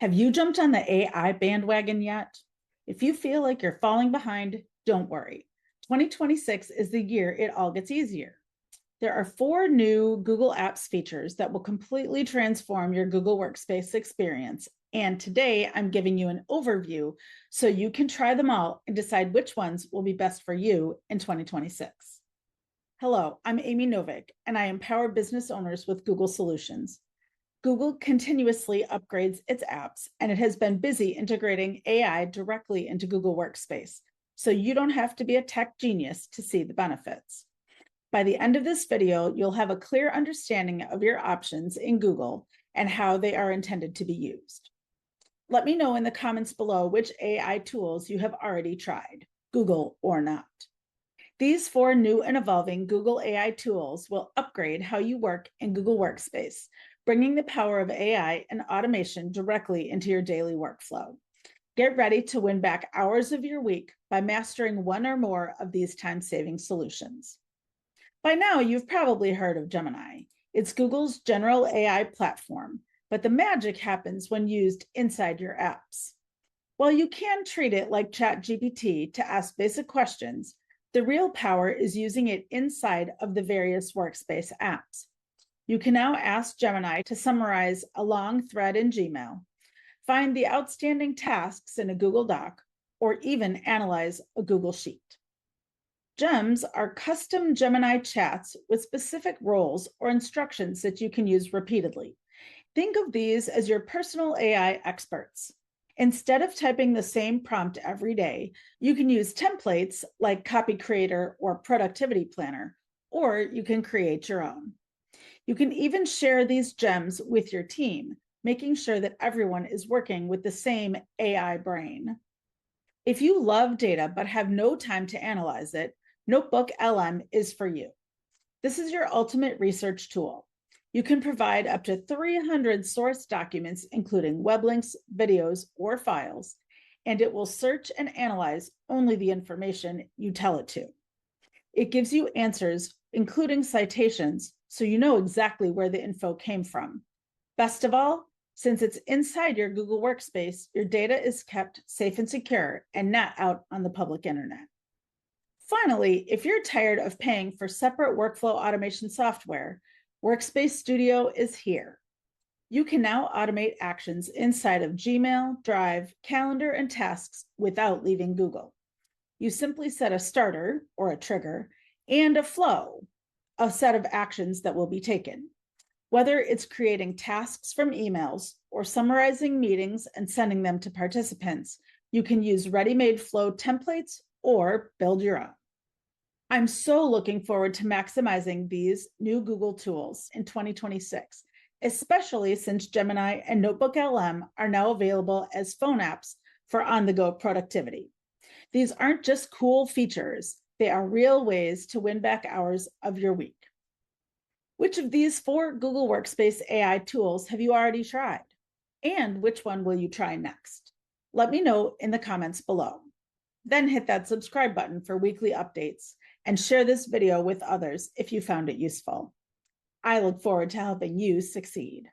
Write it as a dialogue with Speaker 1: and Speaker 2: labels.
Speaker 1: Have you jumped on the AI bandwagon yet? If you feel like you're falling behind, don't worry. 2026 is the year it all gets easier. There are 4 new Google Apps features that will completely transform your Google Workspace experience. And today I'm giving you an overview so you can try them all and decide which ones will be best for you in 2026. Hello, I'm Amy Novick, and I empower business owners with Google Solutions. Google continuously upgrades its apps, and it has been busy integrating AI directly into Google Workspace, so you don't have to be a tech genius to see the benefits. By the end of this video, you'll have a clear understanding of your options in Google and how they are intended to be used. Let me know in the comments below which AI tools you have already tried, Google or not. These 4 new and evolving Google AI tools will upgrade how you work in Google Workspace, bringing the power of AI and automation directly into your daily workflow. Get ready to win back hours of your week by mastering one or more of these time-saving solutions. By now, you've probably heard of Gemini. It's Google's general AI platform, but the magic happens when used inside your apps. While you can treat it like ChatGPT to ask basic questions, the real power is using it inside of the various Workspace apps. You can now ask Gemini to summarize a long thread in Gmail, find the outstanding tasks in a Google Doc, or even analyze a Google Sheet. Gems are custom Gemini chats with specific roles or instructions that you can use repeatedly. Think of these as your personal AI experts. Instead of typing the same prompt every day, you can use templates like Copy Creator or Productivity Planner, or you can create your own. You can even share these gems with your team, making sure that everyone is working with the same AI brain. If you love data but have no time to analyze it, Notebook LM is for you. This is your ultimate research tool. You can provide up to 300 source documents, including web links, videos, or files, and it will search and analyze only the information you tell it to. It gives you answers, including citations, so you know exactly where the info came from. Best of all, since it's inside your Google Workspace, your data is kept safe and secure and not out on the public internet. Finally, if you're tired of paying for separate workflow automation software, Workspace Studio is here. You can now automate actions inside of Gmail, Drive, Calendar, and Tasks without leaving Google. You simply set a starter, or a trigger, and a flow, a set of actions that will be taken. Whether it's creating tasks from emails or summarizing meetings and sending them to participants, you can use ready-made flow templates or build your own. I'm so looking forward to maximizing these new Google tools in 2026, especially since Gemini and Notebook LM are now available as phone apps for on-the-go productivity. These aren't just cool features, they are real ways to win back hours of your week. Which of these 4 Google Workspace AI tools have you already tried? And which one will you try next? Let me know in the comments below. Then hit that subscribe button for weekly updates and share this video with others if you found it useful. I look forward to helping you succeed.